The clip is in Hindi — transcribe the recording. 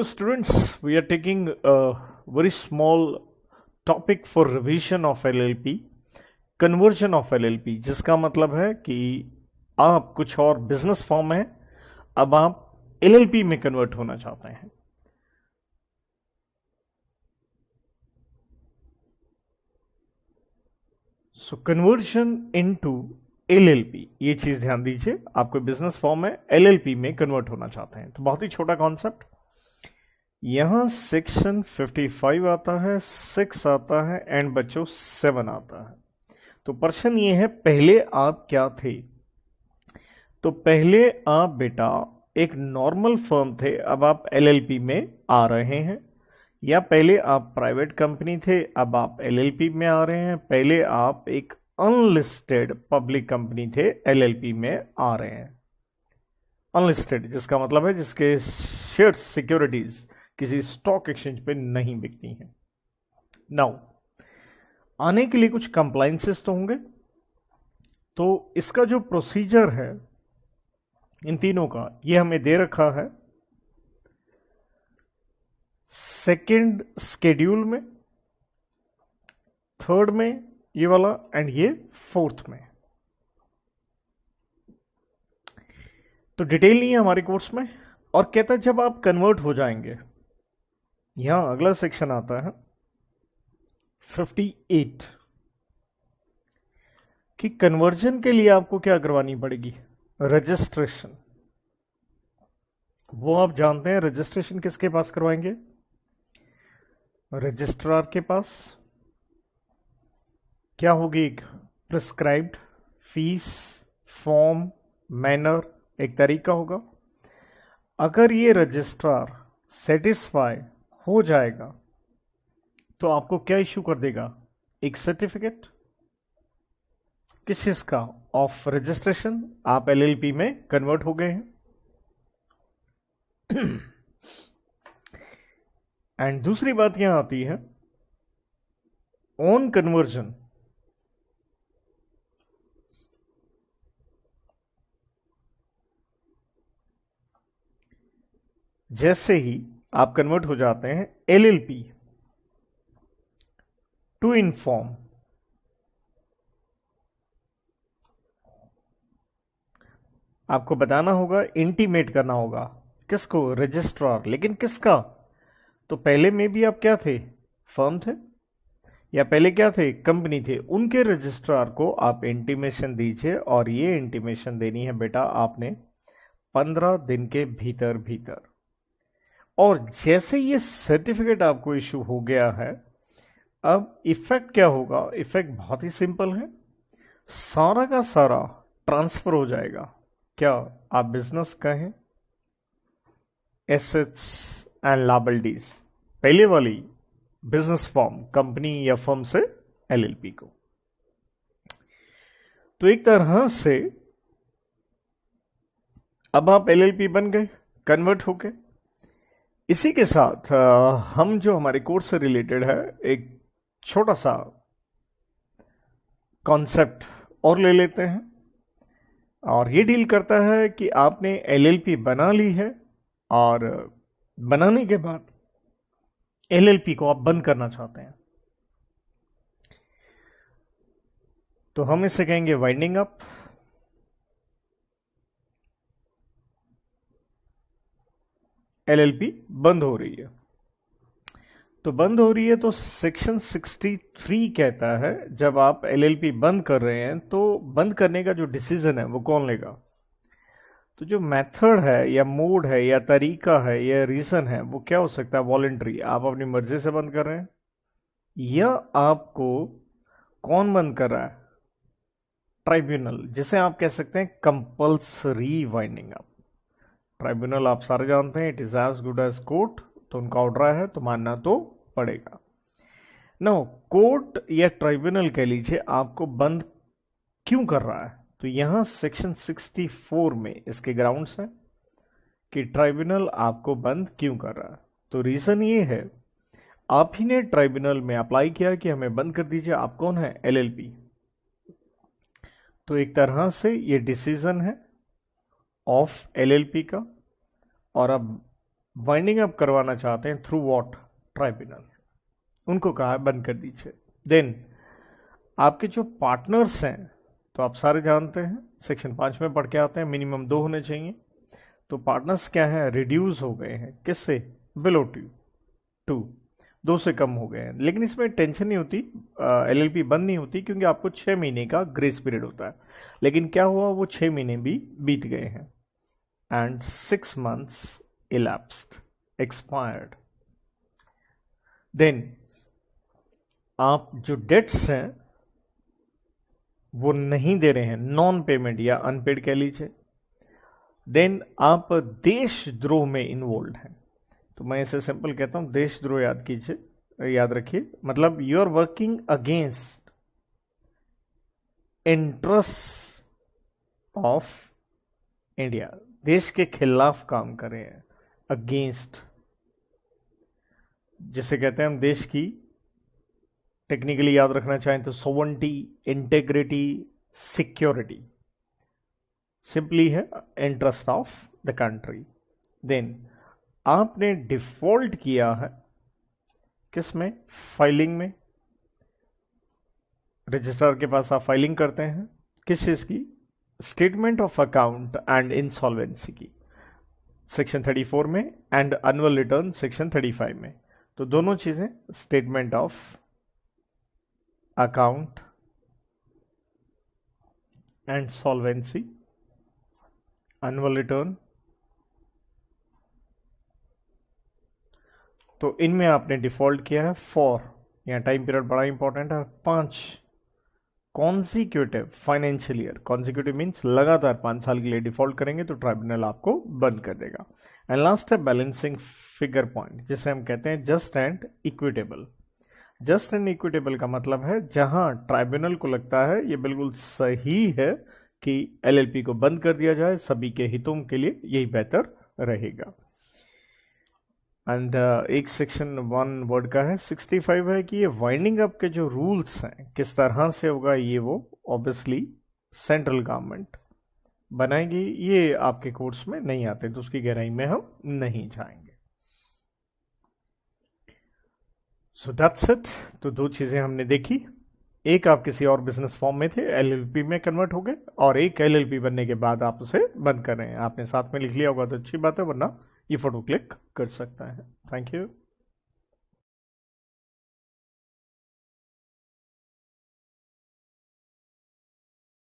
Hello students, we are taking a very small topic for revision of LLP, conversion of LLP, जिसका मतलब है कि आप कुछ और बिजनेस फॉर्म है, अब आप LLP में कन्वर्ट होना चाहते हैं. सो कन्वर्जन इनटू LLP, ये चीज ध्यान दीजिए. आपको बिजनेस फॉर्म है LLP में कन्वर्ट होना चाहते हैं, तो बहुत ही छोटा कॉन्सेप्ट. यहां सेक्शन 55 आता है, 6 आता है एंड बच्चों 7 आता है. तो प्रश्न ये है, पहले आप क्या थे? तो पहले आप बेटा एक नॉर्मल फर्म थे, अब आप LLP में आ रहे हैं. या पहले आप प्राइवेट कंपनी थे, अब आप LLP में आ रहे हैं. पहले आप एक अनलिस्टेड पब्लिक कंपनी थे, LLP में आ रहे हैं. अनलिस्टेड जिसका मतलब है जिसके शेयर सिक्योरिटीज किसी स्टॉक एक्सचेंज पे नहीं बिकती हैं. नाउ आने के लिए कुछ कंप्लायंसेस तो होंगे. तो इसका जो प्रोसीजर है इन तीनों का, ये हमें दे रखा है सेकंड स्केड्यूल में, थर्ड में ये वाला एंड ये फोर्थ में. तो डिटेल नहीं है हमारे कोर्स में. और कहता है जब आप कन्वर्ट हो जाएंगे, यहां अगला सेक्शन आता है 58 कि कन्वर्जन के लिए आपको क्या करवानी पड़ेगी? रजिस्ट्रेशन. वो आप जानते हैं, रजिस्ट्रेशन किसके पास करवाएंगे? रजिस्ट्रार के पास. क्या होगी? एक प्रिस्क्राइब्ड फीस, फॉर्म, मैनर, एक तरीका होगा. अगर ये रजिस्ट्रार सेटिस्फाई हो जाएगा तो आपको क्या इश्यू कर देगा? एक सर्टिफिकेट. किस चीज का? Of registration. आप LLP में कन्वर्ट हो गए हैं. एंड दूसरी बात यहां आती है, ऑन कन्वर्जन जैसे ही आप कन्वर्ट हो जाते हैं, LLP टू इन्फॉर्म, आपको बताना होगा, इंटीमेट करना होगा. किसको? रजिस्ट्रार. लेकिन किसका? तो पहले में भी आप क्या थे? फर्म थे. या पहले क्या थे? कंपनी थे. उनके रजिस्ट्रार को आप इंटीमेशन दीजिए, और ये इंटीमेशन देनी है बेटा आपने 15 दिन के भीतर भीतर. और जैसे ये सर्टिफिकेट आपको इशू हो गया है, अब इफेक्ट क्या होगा? इफेक्ट बहुत ही सिंपल है, सारा का सारा ट्रांसफर हो जाएगा. क्या आप बिजनेस कहें, एसेट्स एंड लायबिलिटीज, पहले वाली बिजनेस फॉर्म, कंपनी या फर्म से LLP को. तो एक तरह से अब आप LLP बन गए, कन्वर्ट हो गए. इसी के साथ हम जो हमारे कोर्स से रिलेटेड है, एक छोटा सा कॉन्सेप्ट और ले लेते हैं. और ये डील करता है कि आपने LLP बना ली है, और बनाने के बाद LLP को आप बंद करना चाहते हैं. तो हम इसे कहेंगे वाइंडिंग अप. LLP बंद हो रही है. तो बंद हो रही है, तो सेक्शन 63 कहता है जब आप LLP बंद कर रहे हैं तो बंद करने का जो डिसीजन है वो कौन लेगा? तो जो मेथड है या मोड है या तरीका है या रीजन है, वो क्या हो सकता है? वॉलेंट्री. आप अपनी मर्जी से बंद कर रहे हैं, या आपको कौन बंद कर रहा है? ट्राइब्यूनल, जिसे आप कह सकते हैं कंपल्सरी वाइंडिंग अप. ट्राइब्यूनल आप सारे जानते हैं, it is as good as court. तो उनका ऑर्डर है तो मानना तो पड़ेगा. नो, कोर्ट या ट्राइब्यूनल कह लीजिए आपको बंद क्यों कर रहा है? तो यहां सेक्शन 64 में इसके ग्राउंड्स हैं कि ट्राइब्यूनल आपको बंद क्यों कर रहा है. तो रीजन ये है, आप ही ने ट्राइब्यूनल में अप्लाई किया कि हमें बंद कर दीजिए. आप कौन है? LLP. तो एक तरह से ये डिसीजन है ऑफ LLP का. और अब वाइंडिंग अप करवाना चाहते हैं थ्रू व्हाट, ट्राइब्यूनल, उनको कहा है बंद कर दीजिए। देन आपके जो पार्टनर्स हैं, तो आप सारे जानते हैं, सेक्शन 5 में पढ़ के आते हैं, मिनिमम 2 होने चाहिए। तो पार्टनर्स क्या है, रिड्यूस हो गए हैं, किससे, बिलो 2, 2 से कम हो गए हैं। लेकिन इसमें टेंशन नहीं होती, एलएलपी बंद नहीं होती, क्योंकि आपको 6 महीने का ग्रेस पीरियड होता है। लेकिन क्या हुआ, वो 6 महीने भी बीत गए हैं and 6 months elapsed, expired। Then आप जो डेट्स हैं वो नहीं दे रहे हैं, नॉन पेमेंट या अनपेड कह लीजिए। देन आप देशद्रोह में इन्वॉल्व हैं, तो मैं इसे सिंपल कहता हूं देशद्रोह, याद कीजिए, याद रखिए, मतलब you are working against interest of India, देश के खिलाफ काम कर रहे हैं, अगेंस्ट, जिसे कहते हैं हम देश की, टेक्निकली याद रखना चाहें तो सोवरेनिटी, इंटेग्रिटी, सिक्योरिटी, सिंपली है interest of the country. Then आपने डिफॉल्ट किया है किस में, फाइलिंग में, रजिस्ट्रार के पास आप फाइलिंग करते हैं किस चीज की, statement of account and insolvency की, सेक्शन 34 में, एंड एनुअल रिटर्न सेक्शन 35 में। तो दोनों चीजें, statement of account and solvency, annual return, तो इनमें आपने डिफॉल्ट किया है फॉर, यहाँ टाइम पीरियड बड़ा इंपॉर्टेंट है, 5 consecutive financial year, consecutive means लगातार 5 साल के लिए डिफॉल्ट करेंगे तो ट्राइब्यूनल आपको बंद कर देगा। एंड लास्ट है बैलेंसिंग फिगर पॉइंट, जिसे हम कहते हैं just and equitable. Just and equitable का मतलब है जहां ट्राइब्यूनल को लगता है ये बिल्कुल सही है कि एलएलपी को बंद कर दिया जाए, सभी के हितों के लिए यही बेहतर रहेगा। एंड एक सेक्शन 1 वर्ड का है 65 है कि ये वाइंडिंग अप के जो रूल्स हैं किस तरह से होगा, ये वो ऑब्वियसली सेंट्रल गवर्नमेंट बनाएगी, ये आपके कोर्स में नहीं आते, तो उसकी गहराई में हम नहीं जाएंगे। So that's it. तो 2 चीजें हमने देखी, एक आप किसी और बिजनेस फॉर्म में थे, एलएलपी में कन्वर्ट हो गए, और एक एलएलपी बनने के बाद आप उसे बंद कर रहे हैं। आपने साथ में लिख लिया होगा तो अच्छी बात है, वरना ये फोटो क्लिक कर सकता है। Thank you.